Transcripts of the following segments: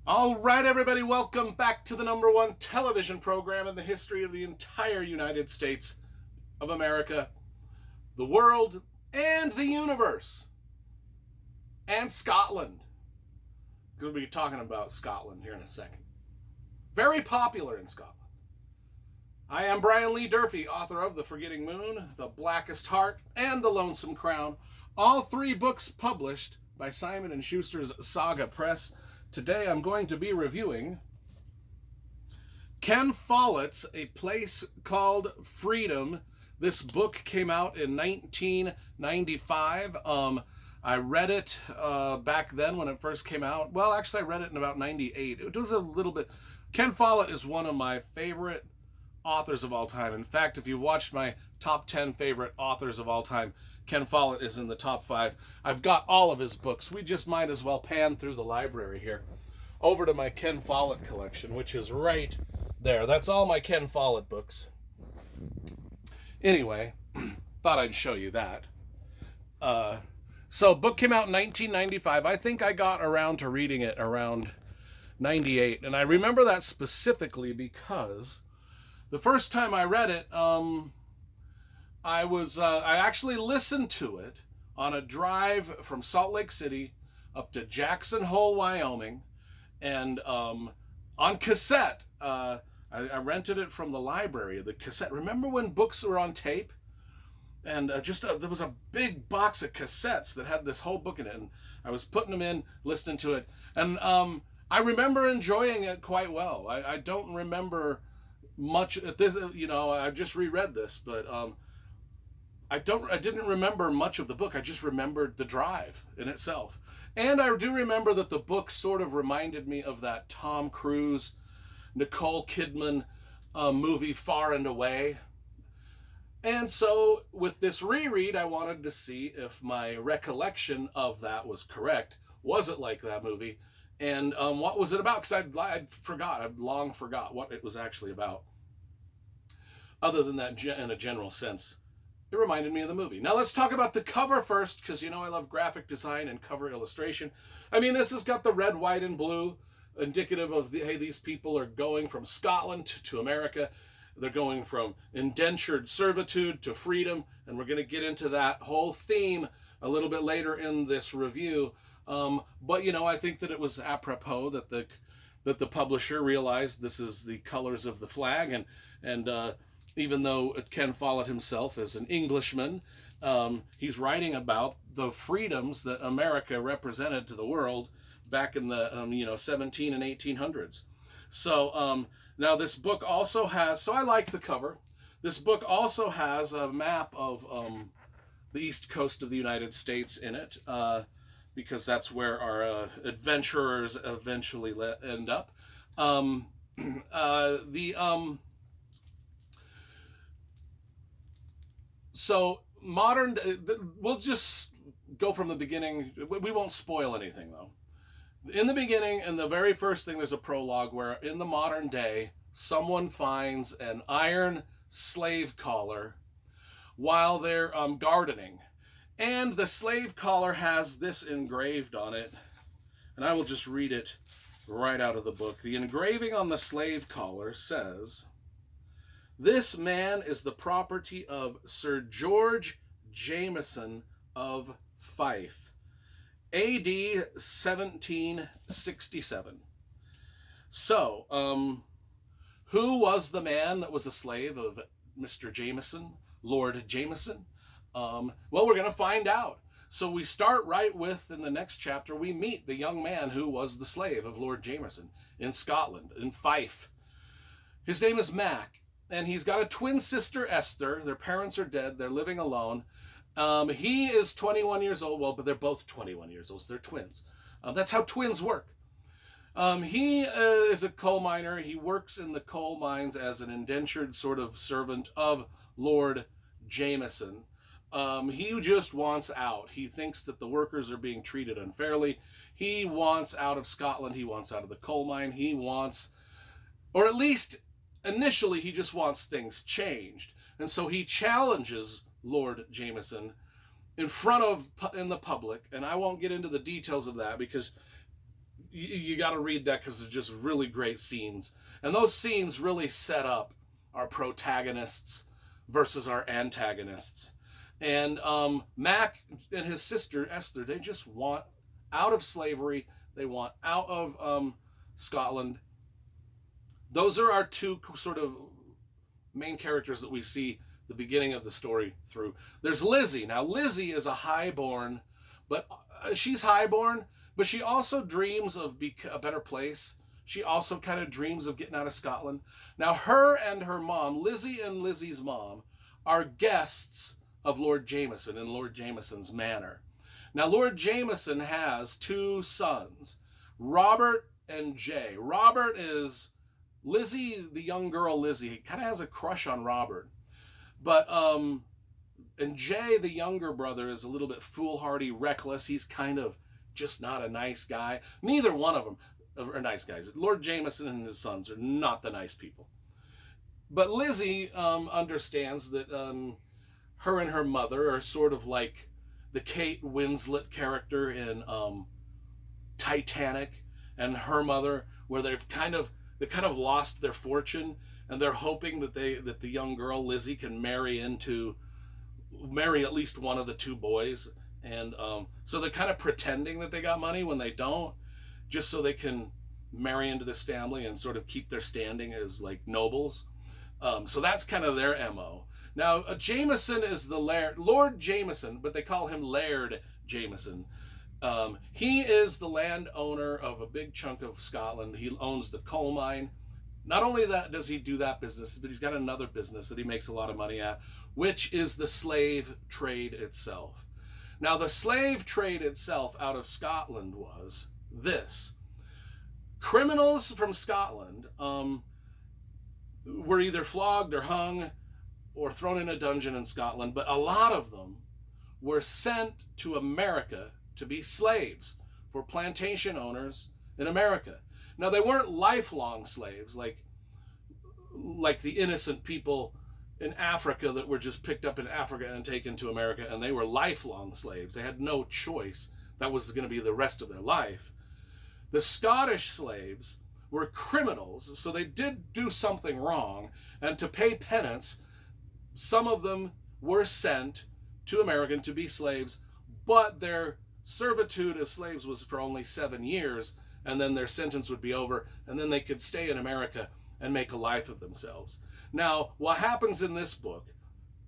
All right, everybody, welcome back to the #1 television program in the history of the entire United States of America, the world, and the universe, and Scotland. We'll be talking about Scotland here in a second. Very popular in Scotland. I am Brian Lee Durfee, author of The Forgetting Moon, The Blackest Heart, and The Lonesome Crown, all three books published by Simon & Schuster's Saga Press. Today I'm going to be reviewing Ken Follett's A Place Called Freedom. This book came out in 1995. I read it back then when it first came out. Well, actually, I read it in about 98. It was a little bit... Ken Follett is one of my favorite authors of all time. In fact, if you watched my top 10 favorite authors of all time, Ken Follett is in the top 5. I've got all of his books. We just might as well pan through the library here. Over to my Ken Follett collection, which is right there. That's all my Ken Follett books. Anyway, thought I'd show you that. So, book came out in 1995. I think I got around to reading it around 98. And I remember that specifically because the first time I read it, I actually listened to it on a drive from Salt Lake City up to Jackson Hole, Wyoming, and on cassette. I rented it from the library, the cassette. Remember when books were on tape? And there was a big box of cassettes that had this whole book in it, and I was putting them in, listening to it, and I remember enjoying it quite well. I don't remember much at this, I just reread this, but I didn't remember much of the book. I just remembered the drive in itself. And I do remember that the book sort of reminded me of that Tom Cruise, Nicole Kidman movie Far and Away. And so with this reread, I wanted to see if my recollection of that was correct. Was it like that movie? And what was it about? Because I'd long forgot what it was actually about. Other than that, in a general sense, it reminded me of the movie. Now let's talk about the cover first, because I love graphic design and cover illustration. I mean, this has got the red, white, and blue, indicative of, hey, these people are going from Scotland to America. They're going from indentured servitude to freedom, and we're going to get into that whole theme a little bit later in this review. But I think that it was apropos that the publisher realized this is the colors of the flag, and even though Ken Follett himself is an Englishman, he's writing about the freedoms that America represented to the world back in the 17 and 1800s. So now this book also has, so I like the cover. This book also has a map of the east coast of the United States in it, because that's where our adventurers eventually end up. So modern, we'll just go from the beginning. We won't spoil anything, though. In the beginning, in the very first thing, there's a prologue where in the modern day, someone finds an iron slave collar while they're gardening. And the slave collar has this engraved on it, and I will just read it right out of the book. The engraving on the slave collar says, "This man is the property of Sir George Jameson of Fife, A.D. 1767. So, who was the man that was a slave of Mr. Jameson, Lord Jameson? Well, we're going to find out. So we start right with, in the next chapter, we meet the young man who was the slave of Lord Jameson in Scotland, in Fife. His name is Mac, and he's got a twin sister, Esther. Their parents are dead. They're living alone. He is 21 years old. Well, but they're both 21 years old. So they're twins. That's how twins work. He is a coal miner. He works in the coal mines as an indentured sort of servant of Lord Jameson. He just wants out. He thinks that the workers are being treated unfairly. He wants out of Scotland. He wants out of the coal mine. He wants, or at least initially, he just wants things changed. And so he challenges Lord Jameson in the public, and I won't get into the details of that because you got to read that because it's just really great scenes. And those scenes really set up our protagonists versus our antagonists. And Mac and his sister Esther, they just want out of slavery. They want out of Scotland. Those are our two sort of main characters that we see the beginning of the story through. There's Lizzie. Now, Lizzie is a highborn, but she's highborn, but she also dreams of a better place. She also kind of dreams of getting out of Scotland. Now, her and her mom, Lizzie and Lizzie's mom, are guests of Lord Jameson in Lord Jameson's manor. Now, Lord Jameson has two sons, Robert and Jay. Robert is Lizzie, the young girl Lizzie, kind of has a crush on Robert. But, and Jay, the younger brother, is a little bit foolhardy, reckless. He's kind of just not a nice guy. Neither one of them are nice guys. Lord Jameson and his sons are not the nice people. But Lizzie understands that her and her mother are sort of like the Kate Winslet character in Titanic, and her mother, where they've kind of lost their fortune, and they're hoping that the young girl Lizzie can marry at least one of the two boys, and so they're kind of pretending that they got money when they don't, just so they can marry into this family and sort of keep their standing as like nobles. So that's kind of their MO. Now, Jameson is the Lord Jameson, but they call him Laird Jameson. He is the landowner of a big chunk of Scotland. He owns the coal mine. Not only that does he do that business, but he's got another business that he makes a lot of money at, which is the slave trade itself. Now, the slave trade itself out of Scotland was this. Criminals from Scotland were either flogged or hung or thrown in a dungeon in Scotland, but a lot of them were sent to America to be slaves for plantation owners in America. Now, they weren't lifelong slaves like the innocent people in Africa that were just picked up in Africa and taken to America, and they were lifelong slaves. They had no choice. That was going to be the rest of their life. The Scottish slaves were criminals, so they did do something wrong, and to pay penance, some of them were sent to America to be slaves, but their servitude as slaves was for only 7 years, and then their sentence would be over, and then they could stay in America and make a life of themselves. Now, what happens in this book,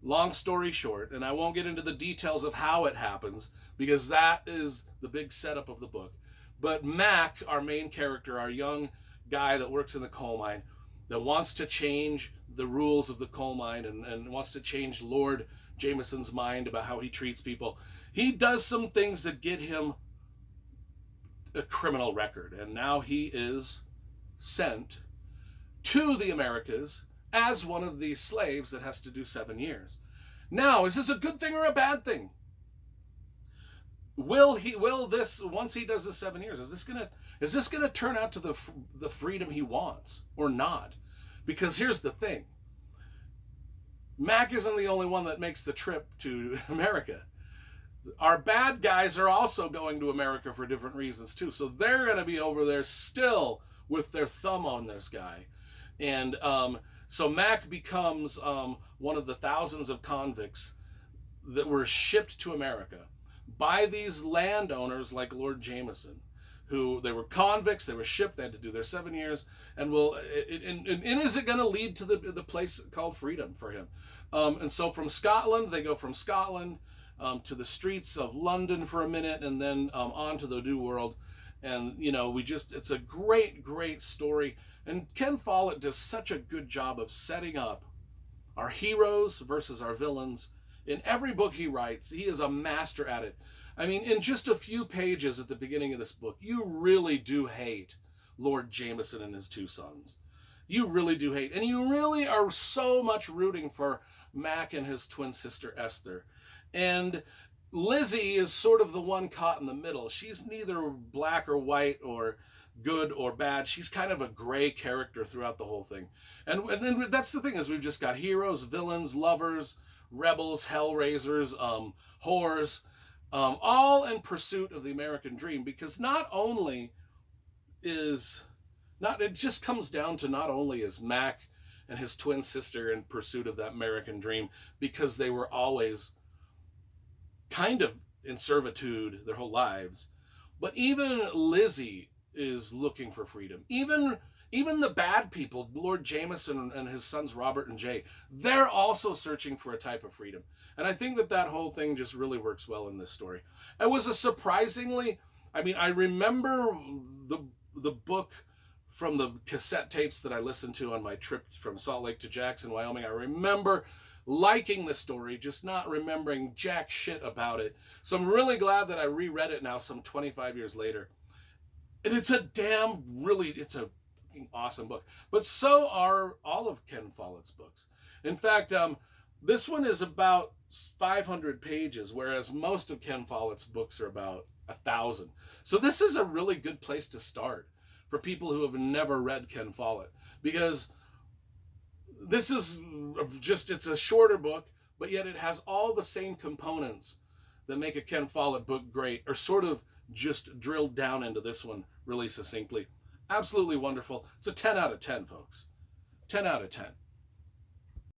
long story short, and I won't get into the details of how it happens, because that is the big setup of the book, but Mac, our main character, our young guy that works in the coal mine, that wants to change the rules of the coal mine and wants to change Lord Jameson's mind about how he treats people, he does some things that get him a criminal record, and now he is sent to the Americas as one of these slaves that has to do 7 years. Now, is this a good thing or a bad thing? Will this, once he does the 7 years, is this gonna turn out to the freedom he wants or not? Because here's the thing. Mac isn't the only one that makes the trip to America. Our bad guys are also going to America for different reasons too. So they're going to be over there still with their thumb on this guy. And so Mac becomes one of the thousands of convicts that were shipped to America by these landowners like Lord Jameson, who they were convicts, they were shipped, they had to do their 7 years, and is it going to lead to the place called freedom for him? And so from Scotland, they go from Scotland to the streets of London for a minute, and then on to the New World. And, it's a great, great story. And Ken Follett does such a good job of setting up our heroes versus our villains. In every book he writes, he is a master at it. I mean, in just a few pages at the beginning of this book, you really do hate Lord Jameson and his two sons. You really do hate. And you really are so much rooting for Mac and his twin sister Esther. And Lizzie is sort of the one caught in the middle. She's neither black or white or good or bad. She's kind of a gray character throughout the whole thing. And then that's the thing, is we've just got heroes, villains, lovers, rebels, hellraisers, whores, all in pursuit of the American dream. Because not only is not, it just comes down to not only is Mac and his twin sister in pursuit of that American dream because they were always kind of in servitude their whole lives, but even Lizzie is looking for freedom. Even the bad people, Lord Jameson and his sons Robert and Jay, they're also searching for a type of freedom. And I think that whole thing just really works well in this story. It was a surprisingly, I mean, I remember the book from the cassette tapes that I listened to on my trip from Salt Lake to Jackson, Wyoming. I remember liking the story, just not remembering jack shit about it. So I'm really glad that I reread it now some 25 years later. And it's a it's a awesome book. But so are all of Ken Follett's books. In fact, this one is about 500 pages, whereas most of Ken Follett's books are about 1,000. So this is a really good place to start for people who have never read Ken Follett, because this is just, it's a shorter book, but yet it has all the same components that make a Ken Follett book great, or sort of just drilled down into this one really succinctly. Absolutely wonderful. It's a 10 out of 10, folks. 10 out of 10.